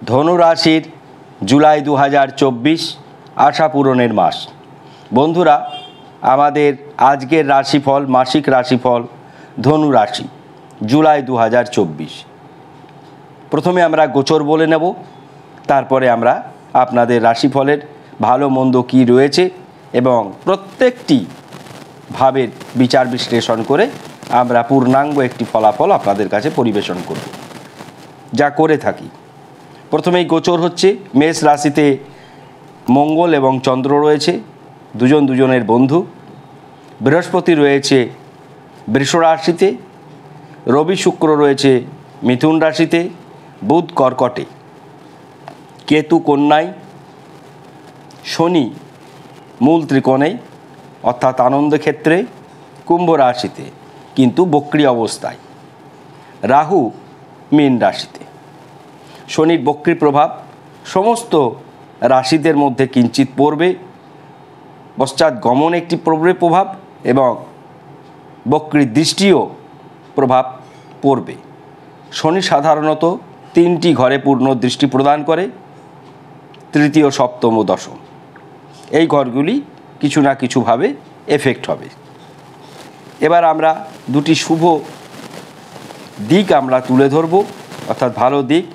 ধনু রাশির জুলাই 2024 আশা পূরণের মাস। বন্ধুরা, আমাদের আজকের রাশিফল, মাসিক রাশিফল ধনু রাশি জুলাই 2024। প্রথমে আমরা গোচর বলে নেব, তারপরে আমরা আপনাদের রাশিফলের ভালো মন্দ কী রয়েছে এবং প্রত্যেকটি ভাবের বিচার বিশ্লেষণ করে আমরা পূর্ণাঙ্গ একটি ফলাফল আপনাদের কাছে পরিবেশন করব, যা করে থাকি। প্রথমেই গোচর হচ্ছে মেষ রাশিতে মঙ্গল এবং চন্দ্র রয়েছে, দুজন দুজনের বন্ধু। বৃহস্পতি রয়েছে বৃষ রাশিতে, রবি শুক্র রয়েছে মিথুন রাশিতে, বুধ কর্কটে, কেতু কন্যায়, শনি মূল ত্রিকোণে অর্থাৎ আনন্দ ক্ষেত্রে কুম্ভ রাশিতে কিন্তু বক্রী অবস্থায়, রাহু মীন রাশিতে। শনির বক্রী প্রভাব সমস্ত রাশিদের মধ্যে কিঞ্চিত পড়বে, পশ্চাৎ গমন একটি প্রভাব এবং বক্রী দৃষ্টিও প্রভাব পড়বে। শনি সাধারণত তিনটি ঘরে পূর্ণ দৃষ্টি প্রদান করে, তৃতীয়, সপ্তম ও দশম। এই ঘরগুলি কিছু না কিছুভাবে এফেক্ট হবে। এবার আমরা দুটি শুভ দিক আমরা তুলে ধরব, অর্থাৎ ভালো দিক।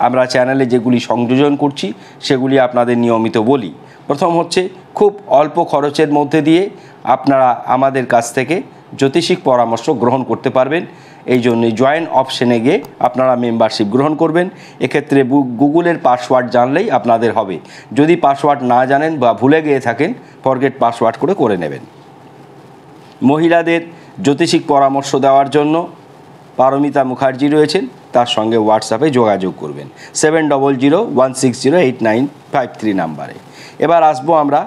আমরা চ্যানেলে যেগুলি সংযোজন করছি সেগুলি আপনাদের নিয়মিত বলি। প্রথম হচ্ছে, খুব অল্প খরচের মধ্যে দিয়ে আপনারা আমাদের কাছ থেকে জ্যোতিষিক পরামর্শ গ্রহণ করতে পারবেন। এই জন্যই জয়েন অপশনে গিয়ে আপনারা মেম্বারশিপ গ্রহণ করবেন। এক্ষেত্রে গুগলের পাসওয়ার্ড জানলেই আপনাদের হবে। যদি পাসওয়ার্ড না জানেন বা ভুলে গিয়ে থাকেন, ফরগেট পাসওয়ার্ড করে নেবেন। মহিলাদের জ্যোতিষিক পরামর্শ দেওয়ার জন্য পারমিতা মুখার্জি রয়েছেন, তার সঙ্গে হোয়াটসঅ্যাপে যোগাযোগ করবেন 7001608953 নাম্বারে। এবার আসবো আমরা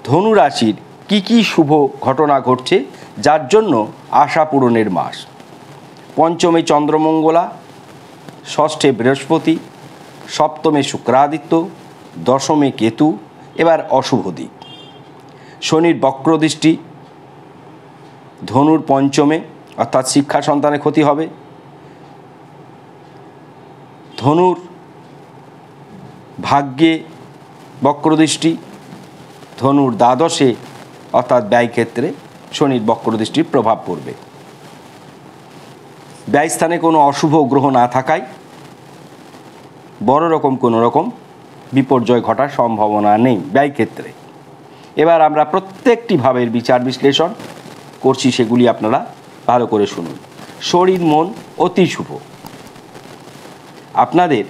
ধনু রাশির কী শুভ ঘটনা ঘটছে যার জন্য আশা পূরণের মাস। পঞ্চমে চন্দ্রমঙ্গলা, ষষ্ঠে বৃহস্পতি, সপ্তমে শুক্রাদিত্য, দশমে কেতু। এবার অশুভ দিক, শনির বক্রদৃষ্টি ধনুর পঞ্চমে, অর্থাৎ শিক্ষা সন্তানের ক্ষতি হবে। ধনুর ভাগ্যে বক্রদৃষ্টি, ধনুর দ্বাদশে অর্থাৎ ব্যয়ক্ষেত্রে শনির বক্রদৃষ্টির প্রভাব পড়বে। ব্যয়স্থানে কোনো অশুভ গ্রহ না থাকায় বড় রকম কোনো রকম বিপর্যয় ঘটার সম্ভাবনা নেই ব্যয়ক্ষেত্রে। এবার আমরা প্রত্যেকটি ভাবের বিচার বিশ্লেষণ করছি, সেগুলি আপনারা ভালো করে শুনুন। শরীর মন অতি শুভ। আপনাদের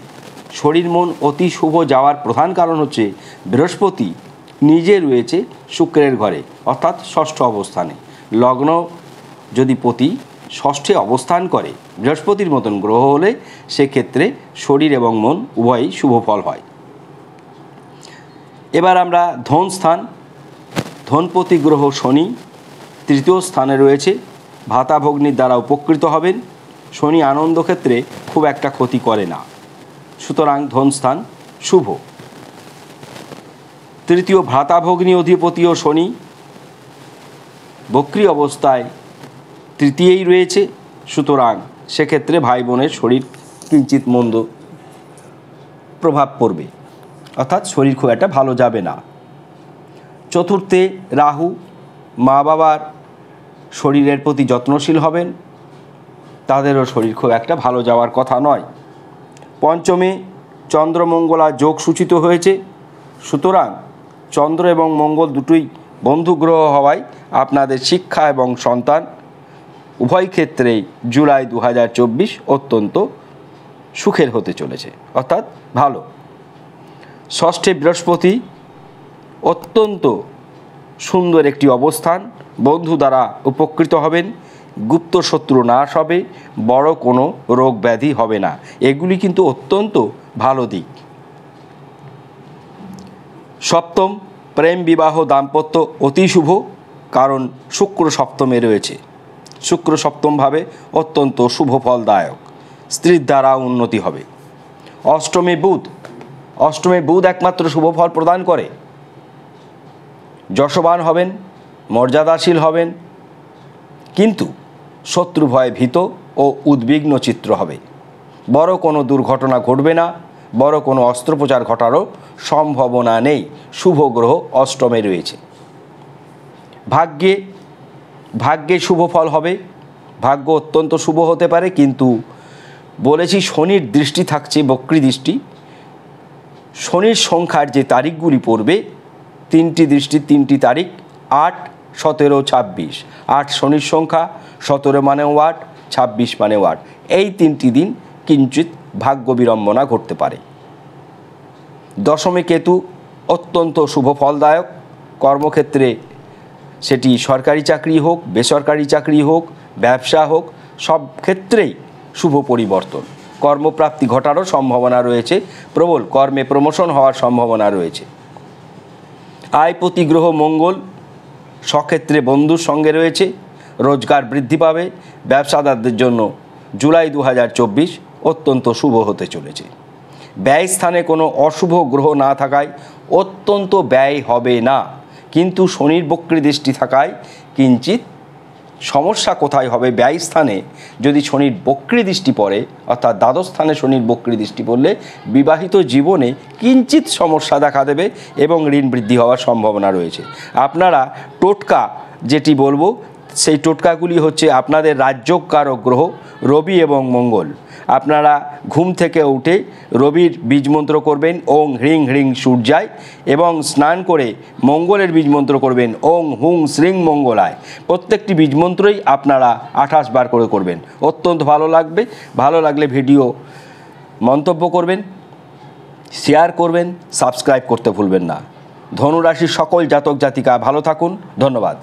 শরীর মন অতি শুভ যাওয়ার প্রধান কারণ হচ্ছে বৃহস্পতি নিজে রয়েছে শুক্রের ঘরে, অর্থাৎ ষষ্ঠ অবস্থানে। লগ্ন যদি পতি ষষ্ঠে অবস্থান করে বৃহস্পতির মতন গ্রহ হলে সেক্ষেত্রে শরীর এবং মন উভয়ই শুভ ফল হয়। এবার আমরা ধন স্থান, ধনপতি গ্রহ শনি তৃতীয় স্থানে রয়েছে, ভাতাভগ্নির দ্বারা উপকৃত হবেন। শনি আনন্দ ক্ষেত্রে খুব একটা ক্ষতি করে না, সুতরাং ধনস্থান শুভ। তৃতীয় ভ্রাতাভগ্নি অধিপতিও শনি বক্রী অবস্থায় তৃতীয়েই রয়েছে, সুতরাং সেক্ষেত্রে ভাই বোনের শরীর কিঞ্চিত মন্দ প্রভাব পড়বে, অর্থাৎ শরীর খুব একটা ভালো যাবে না। চতুর্থে রাহু, মা বাবার শরীরের প্রতি যত্নশীল হবেন, তাদেরও শরীর খুব একটা ভালো যাওয়ার কথা নয়। পঞ্চমে চন্দ্রমঙ্গলা যোগ সূচিত হয়েছে, সুতরাং চন্দ্র এবং মঙ্গল দুটোই বন্ধু গ্রহ হওয়ায় আপনাদের শিক্ষা এবং সন্তান উভয় ক্ষেত্রেই জুলাই 2024 অত্যন্ত সুখের হতে চলেছে, অর্থাৎ ভালো। ষষ্ঠে বৃহস্পতি অত্যন্ত সুন্দর একটি অবস্থান, বন্ধু দ্বারা উপকৃত হবেন, গুপ্ত শত্রু নাশ হবে, বড় কোনো রোগ ব্যাধি হবে না। এগুলি কিন্তু অত্যন্ত ভালো দিক। সপ্তম, প্রেম বিবাহ দাম্পত্য অতি শুভ, কারণ শুক্র সপ্তমে রয়েছে। শুক্র সপ্তমভাবে অত্যন্ত শুভ ফলদায়ক, স্ত্রীর দ্বারা উন্নতি হবে। অষ্টমে বুধ একমাত্র শুভ ফল প্রদান করে। যশবান হবেন, মর্যাদাশীল হবেন, কিন্তু শত্রু ভয়ে ভীত ও উদ্বিগ্ন চিত্র হবে। বড় কোনো দুর্ঘটনা ঘটবে না, বড় কোনো অস্ত্রোপচার ঘটারও সম্ভাবনা নেই। শুভ গ্রহ অষ্টমে রয়েছে। ভাগ্যে শুভ ফল হবে। ভাগ্য অত্যন্ত শুভ হতে পারে, কিন্তু বলেছি শনির দৃষ্টি থাকছে, বক্রী দৃষ্টি। শনির সংখ্যার যে তারিখগুলি পড়বে, 3টি দৃষ্টির 3টি তারিখ 8, 17, 26। 8 শনির সংখ্যা, 17 মানেও 8, 26 মানেও 8। এই 3টি দিন কিঞ্চিত ভাগ্য বিড়ম্বনা ঘটতে পারে। দশমে কেতু অত্যন্ত শুভ ফলদায়ক। কর্মক্ষেত্রে সেটি সরকারি চাকরি হোক, বেসরকারি চাকরি হোক, ব্যবসা হোক, সব ক্ষেত্রেই শুভ পরিবর্তন। কর্মপ্রাপ্তি ঘটারও সম্ভাবনা রয়েছে। প্রবল কর্মে প্রমোশন হওয়ার সম্ভাবনা রয়েছে। আয়পতি গ্রহ মঙ্গল স্বক্ষেত্রে বন্ধুর সঙ্গে রয়েছে। রোজগার বৃদ্ধি পাবে। ব্যবসাদারদের জন্য জুলাই 2024 অত্যন্ত শুভ হতে চলেছে। ব্যয় স্থানে কোনো অশুভ গ্রহ না থাকায় অত্যন্ত ব্যয় হবে না, কিন্তু শনির বক্রী দৃষ্টি থাকায় কিঞ্চিত সমস্যা কোথায় হবে? ব্যয় স্থানে যদি শনির বক্রী দৃষ্টি পড়ে, অর্থাৎ দ্বাদশ স্থানে শনির বক্রী দৃষ্টি পড়লে বিবাহিত জীবনে কিঞ্চিত সমস্যা দেখা দেবে এবং ঋণ বৃদ্ধি হওয়ার সম্ভাবনা রয়েছে। আপনারা টোটকা যেটি বলবো, সেই টোটকাগুলি হচ্ছে আপনাদের রাজ্যকারক গ্রহ রবি এবং মঙ্গল। আপনারা ঘুম থেকে উঠে রবির বীজমন্ত্র করবেন ওং হ্রিং হ্রিং সূর্যায়, এবং স্নান করে মঙ্গলের বীজমন্ত্র করবেন ওং হুং শ্রীং মঙ্গলায়। প্রত্যেকটি বীজমন্ত্রই আপনারা 28 বার করে করবেন। অত্যন্ত ভালো লাগবে। ভালো লাগলে ভিডিও মন্তব্য করবেন, শেয়ার করবেন, সাবস্ক্রাইব করতে ভুলবেন না। ধনুরাশির সকল জাতক জাতিকা ভালো থাকুন। ধন্যবাদ।